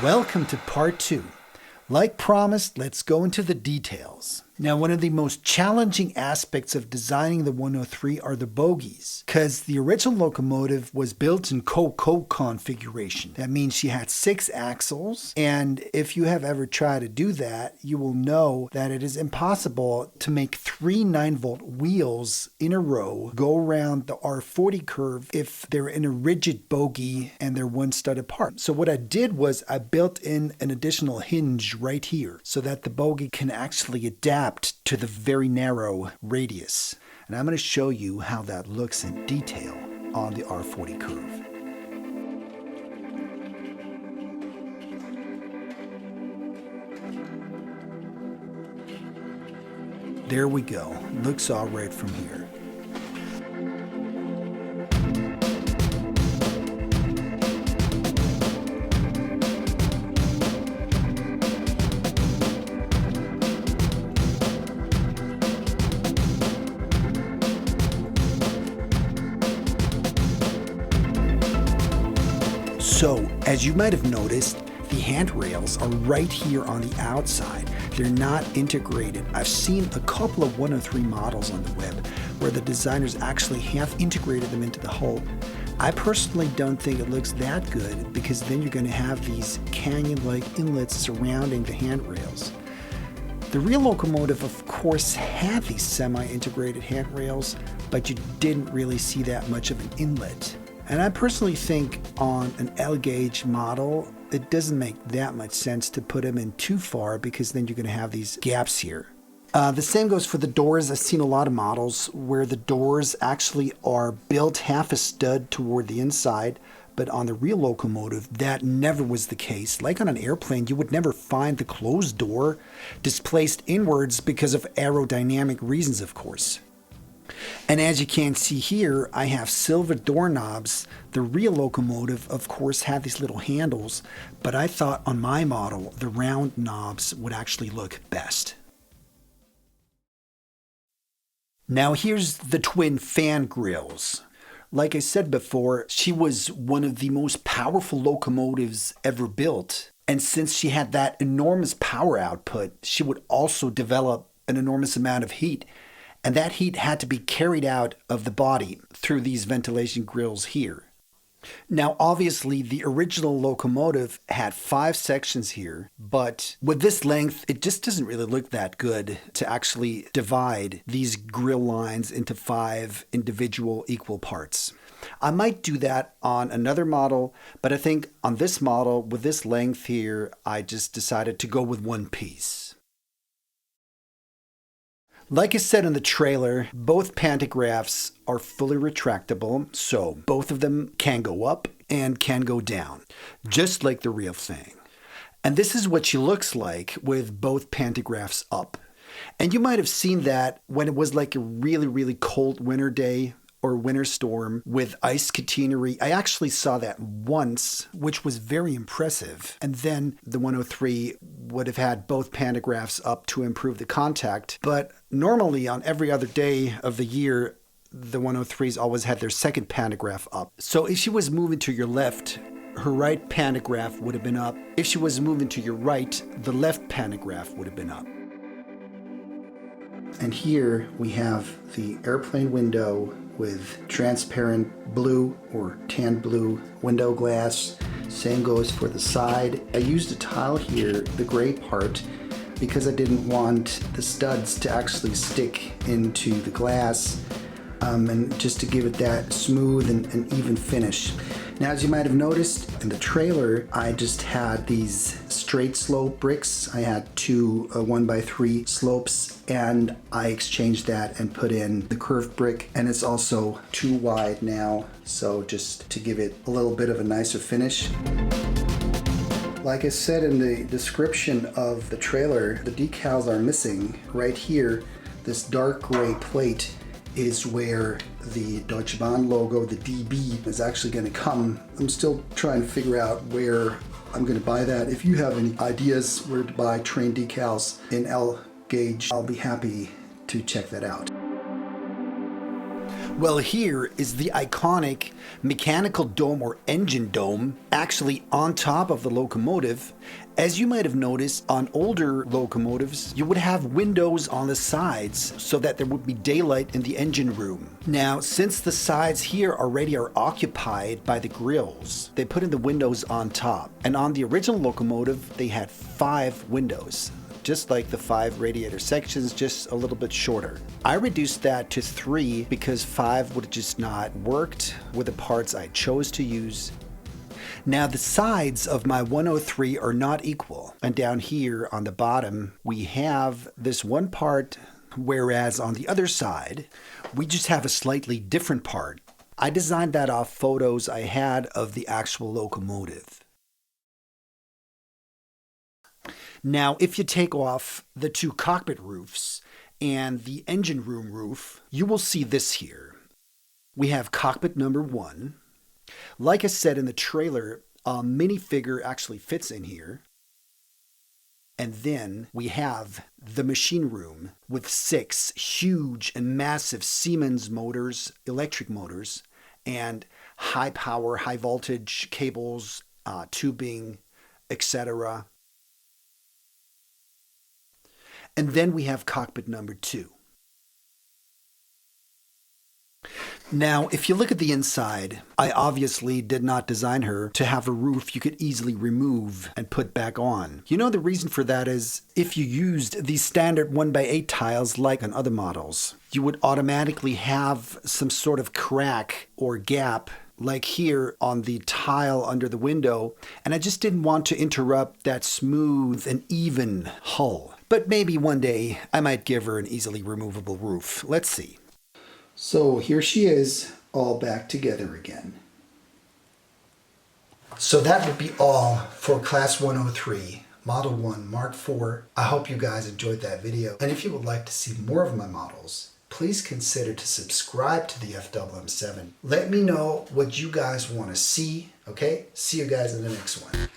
Welcome to part 2. Like promised, let's go into the details. Now, one of the most challenging aspects of designing the 103 are the bogies, because the original locomotive was built in co-co configuration. That means she had 6 axles, and if you have ever tried to do that, you will know that it is impossible to make 3 9-volt wheels in a row go around the R40 curve if they're in a rigid bogie and they're one stud apart. So what I did was I built in an additional hinge right here so that the bogie can actually adapt to the very narrow radius. And I'm going to show you how that looks in detail on the R40 curve. There we go. Looks all right from here. So, as you might have noticed, the handrails are right here on the outside. They're not integrated. I've seen a couple of 103 models on the web where the designers actually have integrated them into the hull. I personally don't think it looks that good because then you're going to have these canyon-like inlets surrounding the handrails. The real locomotive, of course, had these semi-integrated handrails, but you didn't really see that much of an inlet. And I personally think on an L-gauge model, it doesn't make that much sense to put them in too far because then you're going to have these gaps here. The same goes for the doors. I've seen a lot of models where the doors actually are built half a stud toward the inside, but on the real locomotive, that never was the case. Like on an airplane, you would never find the closed door displaced inwards because of aerodynamic reasons, of course. And as you can see here, I have silver doorknobs. The real locomotive, of course, had these little handles, but I thought on my model, the round knobs would actually look best. Now here's the twin fan grills. Like I said before, she was one of the most powerful locomotives ever built. And since she had that enormous power output, she would also develop an enormous amount of heat. And that heat had to be carried out of the body through these ventilation grills here. Now, obviously, the original locomotive had 5 sections here, but with this length, it just doesn't really look that good to actually divide these grill lines into 5 individual equal parts. I might do that on another model, but I think on this model, with this length here, I just decided to go with one piece. Like I said in the trailer, both pantographs are fully retractable, so both of them can go up and can go down, just like the real thing. And this is what she looks like with both pantographs up. And you might have seen that when it was like a really, really cold winter day or winter storm with ice catenary. I actually saw that once, which was very impressive. And then the 103 would have had both pantographs up to improve the contact. But normally on every other day of the year, the 103s always had their second pantograph up. So if she was moving to your left, her right pantograph would have been up. If she was moving to your right, the left pantograph would have been up. And here we have the airplane window with transparent blue or tan blue window glass. Same goes for the side. I used a tile here, the gray part, because I didn't want the studs to actually stick into the glass and just to give it that smooth and even finish. Now, as you might have noticed in the trailer, I just had these straight slope bricks. I had 2 1x3 slopes, and I exchanged that and put in the curved brick, and it's also too wide now, so just to give it a little bit of a nicer finish. Like I said in the description of the trailer, the decals are missing. Right here, this dark gray plate is where the Deutsche Bahn logo, the DB, is actually going to come. I'm still trying to figure out where I'm going to buy that. If you have any ideas where to buy train decals in L gauge, I'll be happy to check that out. Well, here is the iconic mechanical dome or engine dome actually on top of the locomotive. As you might have noticed, on older locomotives, you would have windows on the sides so that there would be daylight in the engine room. Now, since the sides here already are occupied by the grills, they put in the windows on top. And on the original locomotive, they had 5 windows. Just like the 5 radiator sections, just a little bit shorter. I reduced that to 3 because 5 would have just not worked with the parts I chose to use. Now the sides of my 103 are not equal, and down here on the bottom we have this one part, whereas on the other side we just have a slightly different part. I designed that off photos I had of the actual locomotive. Now, if you take off the 2 cockpit roofs and the engine room roof, you will see this here. We have cockpit number 1. Like I said in the trailer, a minifigure actually fits in here. And then we have the machine room with 6 huge and massive Siemens motors, electric motors, and high power, high voltage cables, tubing, etc. And then we have cockpit number 2. Now, if you look at the inside, I obviously did not design her to have a roof you could easily remove and put back on. You know, the reason for that is if you used these standard 1x8 tiles like on other models, you would automatically have some sort of crack or gap like here on the tile under the window, and I just didn't want to interrupt that smooth and even hull. But maybe one day I might give her an easily removable roof. Let's see. So here she is, all back together again. So that would be all for Class 103, Model 1, Mark IV. I hope you guys enjoyed that video. And if you would like to see more of my models, please consider to subscribe to the FMM7. Let me know what you guys want to see, okay? See you guys in the next one.